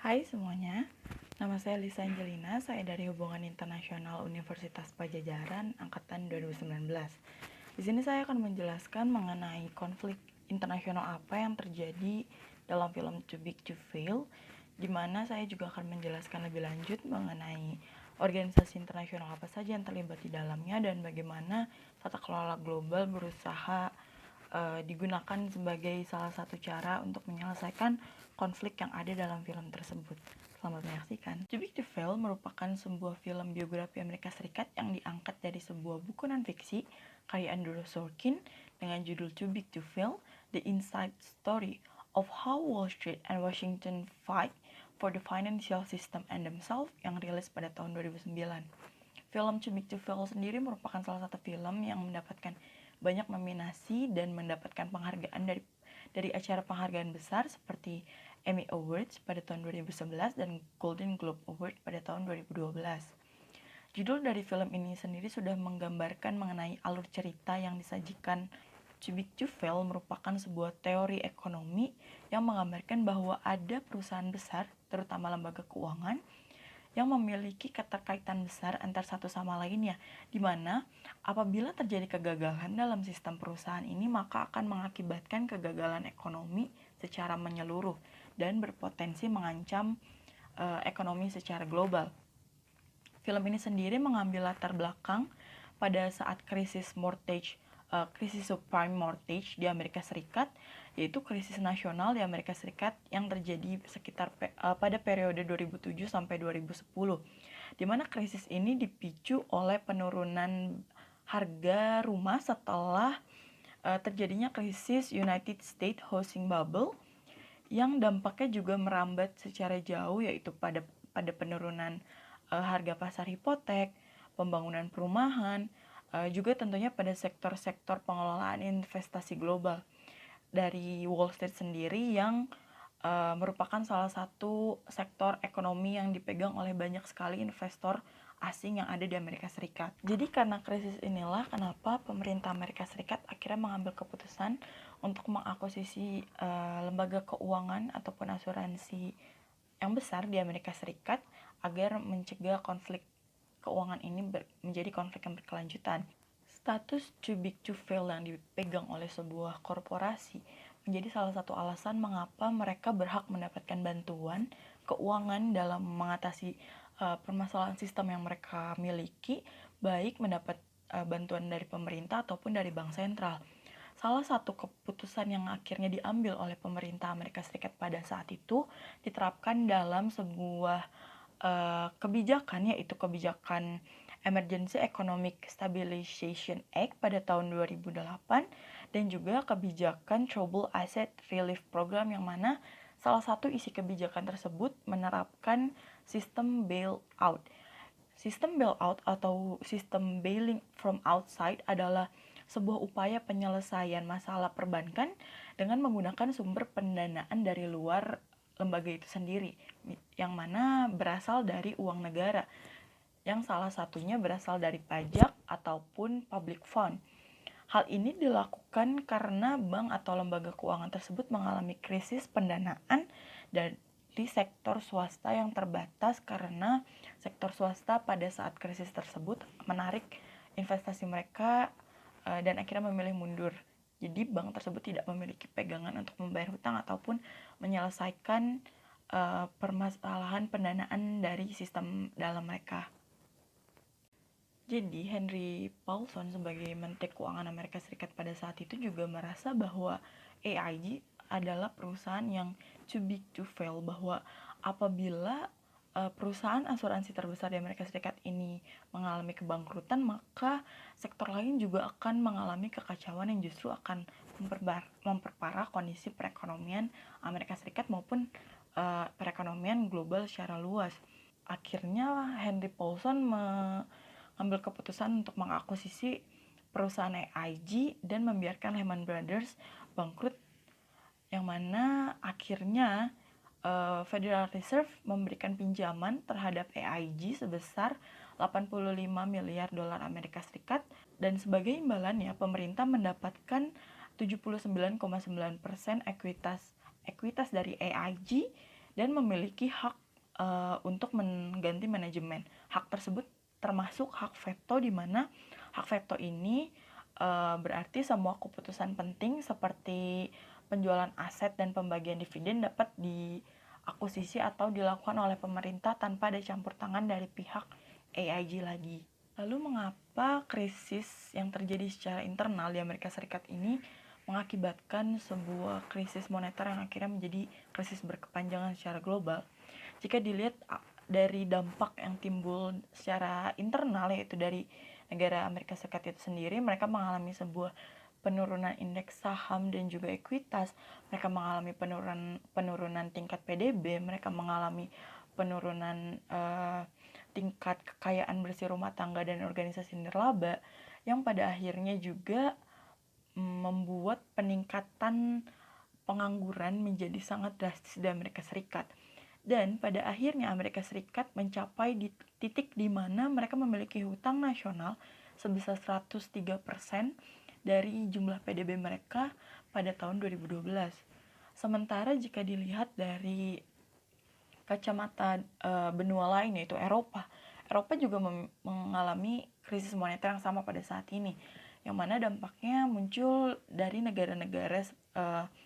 Hai semuanya, nama saya Lisa Angelina, saya dari Hubungan Internasional Universitas Pajajaran Angkatan 2019. Di sini saya akan menjelaskan mengenai konflik internasional apa yang terjadi dalam film Too Big to Fail, di mana saya juga akan menjelaskan lebih lanjut mengenai organisasi internasional apa saja yang terlibat di dalamnya dan bagaimana tata kelola global berusaha digunakan sebagai salah satu cara untuk menyelesaikan konflik yang ada dalam film tersebut. Selamat menyaksikan. Too Big to Fail merupakan sebuah film biografi Amerika Serikat yang diangkat dari sebuah buku non-fiksi karya Andrew Sorkin dengan judul Too Big to Fail, The Inside Story of How Wall Street and Washington Fight for the Financial System and Themselves yang rilis pada tahun 2009. Film Too Big to Fail sendiri merupakan salah satu film yang mendapatkan banyak nominasi dan mendapatkan penghargaan dari acara penghargaan besar seperti Emmy Awards pada tahun 2011 dan Golden Globe Award pada tahun 2012. Judul dari film ini sendiri sudah menggambarkan mengenai alur cerita yang disajikan. Too Big to Fail merupakan sebuah teori ekonomi yang menggambarkan bahwa ada perusahaan besar, terutama lembaga keuangan, yang memiliki keterkaitan besar antar satu sama lainnya, di mana apabila terjadi kegagalan dalam sistem perusahaan ini, maka akan mengakibatkan kegagalan ekonomi secara menyeluruh dan berpotensi mengancam ekonomi secara global. Film ini sendiri mengambil latar belakang pada saat krisis subprime mortgage di Amerika Serikat, yaitu krisis nasional di Amerika Serikat yang terjadi sekitar pada periode 2007 sampai 2010, di mana krisis ini dipicu oleh penurunan harga rumah setelah terjadinya krisis United States Housing Bubble yang dampaknya juga merambat secara jauh, yaitu pada penurunan harga pasar hipotek, pembangunan perumahan, juga tentunya pada sektor-sektor pengelolaan investasi global dari Wall Street sendiri yang merupakan salah satu sektor ekonomi yang dipegang oleh banyak sekali investor asing yang ada di Amerika Serikat. Jadi karena krisis inilah kenapa pemerintah Amerika Serikat akhirnya mengambil keputusan untuk mengakuisisi lembaga keuangan ataupun asuransi yang besar di Amerika Serikat agar mencegah konflik keuangan ini menjadi konflik yang berkelanjutan. Status too big to fail yang dipegang oleh sebuah korporasi menjadi salah satu alasan mengapa mereka berhak mendapatkan bantuan keuangan dalam mengatasi permasalahan sistem yang mereka miliki, baik mendapat bantuan dari pemerintah ataupun dari bank sentral. Salah satu keputusan yang akhirnya diambil oleh pemerintah Amerika Serikat pada saat itu diterapkan dalam sebuah kebijakan, yaitu kebijakan Emergency Economic Stabilization Act pada tahun 2008 dan juga kebijakan Troubled Asset Relief Program, yang mana salah satu isi kebijakan tersebut menerapkan sistem bailout. Sistem bailout atau sistem bailing from outside adalah sebuah upaya penyelesaian masalah perbankan dengan menggunakan sumber pendanaan dari luar lembaga itu sendiri, yang mana berasal dari uang negara, yang salah satunya berasal dari pajak ataupun public fund. Hal ini dilakukan karena bank atau lembaga keuangan tersebut mengalami krisis pendanaan dari sektor swasta yang terbatas, karena sektor swasta pada saat krisis tersebut menarik investasi mereka dan akhirnya memilih mundur. Jadi bank tersebut tidak memiliki pegangan untuk membayar hutang ataupun menyelesaikan permasalahan pendanaan dari sistem dalam mereka. Jadi Henry Paulson sebagai Menteri Keuangan Amerika Serikat pada saat itu juga merasa bahwa AIG adalah perusahaan yang too big to fail, bahwa apabila perusahaan asuransi terbesar di Amerika Serikat ini mengalami kebangkrutan, maka sektor lain juga akan mengalami kekacauan yang justru akan memperparah kondisi perekonomian Amerika Serikat maupun perekonomian global secara luas. Akhirnya Henry Paulson mengambil keputusan untuk mengakuisisi perusahaan AIG dan membiarkan Lehman Brothers bangkrut, yang mana akhirnya Federal Reserve memberikan pinjaman terhadap AIG sebesar 85 miliar dolar Amerika Serikat, dan sebagai imbalannya pemerintah mendapatkan 79,9% ekuitas dari AIG dan memiliki hak untuk mengganti manajemen. Hak tersebut termasuk hak veto, di mana hak veto ini berarti semua keputusan penting seperti penjualan aset dan pembagian dividen dapat diakuisisi atau dilakukan oleh pemerintah tanpa ada campur tangan dari pihak AIG lagi. Lalu mengapa krisis yang terjadi secara internal di Amerika Serikat ini mengakibatkan sebuah krisis moneter yang akhirnya menjadi krisis berkepanjangan secara global? Jika dilihat dari dampak yang timbul secara internal, yaitu dari negara Amerika Serikat itu sendiri, mereka mengalami sebuah penurunan indeks saham dan juga ekuitas, mereka mengalami penurunan tingkat PDB, mereka mengalami penurunan tingkat kekayaan bersih rumah tangga dan organisasi nirlaba, yang pada akhirnya juga membuat peningkatan pengangguran menjadi sangat drastis di Amerika Serikat. Dan pada akhirnya Amerika Serikat mencapai di titik di mana mereka memiliki hutang nasional sebesar 103% dari jumlah PDB mereka pada tahun 2012. Sementara jika dilihat dari kacamata benua lain, yaitu Eropa juga mengalami krisis moneter yang sama pada saat ini, yang mana dampaknya muncul dari negara-negara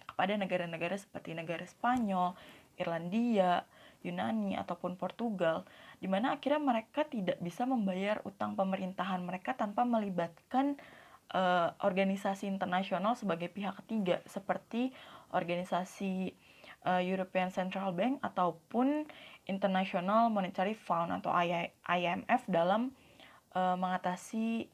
kepada negara-negara seperti negara Spanyol, Irlandia, Yunani, ataupun Portugal, di mana akhirnya mereka tidak bisa membayar utang pemerintahan mereka tanpa melibatkan organisasi internasional sebagai pihak ketiga, seperti organisasi European Central Bank ataupun International Monetary Fund atau IMF dalam mengatasi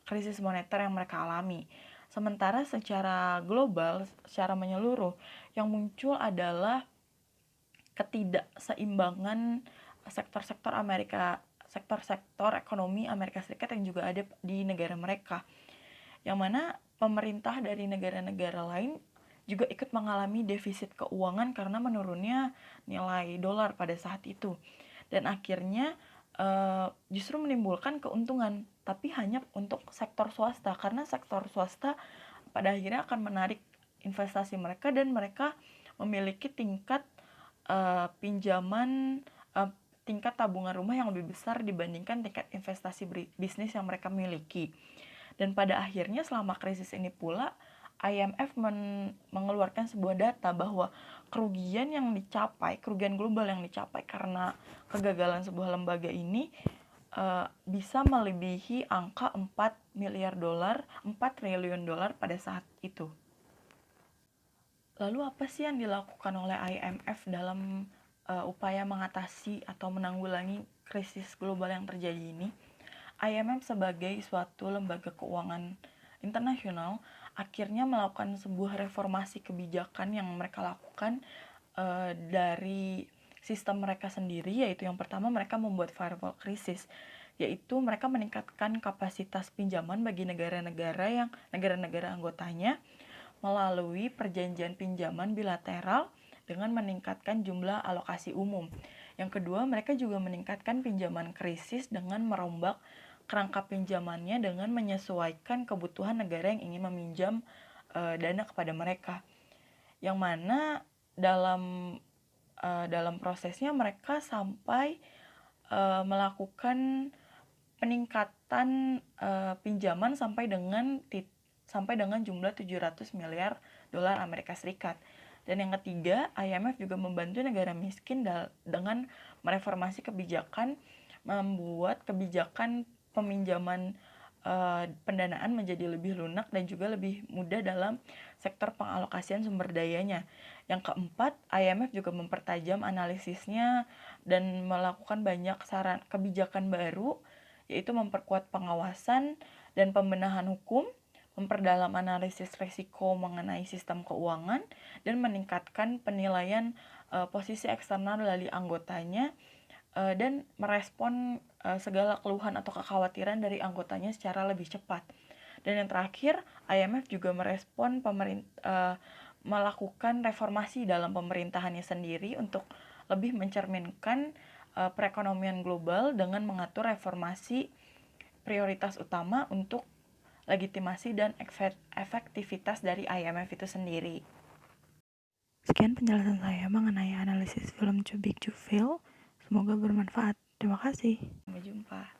krisis moneter yang mereka alami. Sementara secara global, secara menyeluruh, yang muncul adalah ketidakseimbangan sektor-sektor ekonomi Amerika Serikat yang juga ada di negara mereka, yang mana pemerintah dari negara-negara lain juga ikut mengalami defisit keuangan karena menurunnya nilai dolar pada saat itu, dan akhirnya justru menimbulkan keuntungan, tapi hanya untuk sektor swasta, karena sektor swasta pada akhirnya akan menarik investasi mereka dan mereka memiliki tingkat pinjaman tingkat tabungan rumah yang lebih besar dibandingkan tingkat investasi bisnis yang mereka miliki. Dan pada akhirnya selama krisis ini pula IMF mengeluarkan sebuah data bahwa kerugian global yang dicapai karena kegagalan sebuah lembaga ini bisa melebihi angka 4 triliun dolar pada saat itu. Lalu apa sih yang dilakukan oleh IMF dalam upaya mengatasi atau menanggulangi krisis global yang terjadi ini? IMF sebagai suatu lembaga keuangan internasional akhirnya melakukan sebuah reformasi kebijakan yang mereka lakukan dari sistem mereka sendiri, yaitu yang pertama mereka membuat firewall krisis, yaitu mereka meningkatkan kapasitas pinjaman bagi negara-negara anggotanya melalui perjanjian pinjaman bilateral dengan meningkatkan jumlah alokasi umum. Yang kedua, mereka juga meningkatkan pinjaman krisis dengan merombak kerangka pinjamannya dengan menyesuaikan kebutuhan negara yang ingin meminjam dana kepada mereka. Yang mana dalam prosesnya mereka sampai melakukan peningkatan pinjaman sampai dengan jumlah 700 miliar dolar Amerika Serikat. Dan yang ketiga, IMF juga membantu negara miskin dengan mereformasi kebijakan, membuat kebijakan peminjaman pendanaan menjadi lebih lunak dan juga lebih mudah dalam sektor pengalokasian sumber dayanya. Yang keempat, IMF juga mempertajam analisisnya dan melakukan banyak saran kebijakan baru, yaitu memperkuat pengawasan dan pembenahan hukum, memperdalam analisis risiko mengenai sistem keuangan, dan meningkatkan penilaian posisi eksternal dari anggotanya, dan merespon segala keluhan atau kekhawatiran dari anggotanya secara lebih cepat. Dan yang terakhir, IMF juga merespon melakukan reformasi dalam pemerintahannya sendiri untuk lebih mencerminkan perekonomian global dengan mengatur reformasi prioritas utama untuk legitimasi dan efektivitas dari IMF itu sendiri. Sekian penjelasan saya mengenai analisis analisis film Too Big to Fail. Semoga bermanfaat. Terima kasih. Sampai jumpa.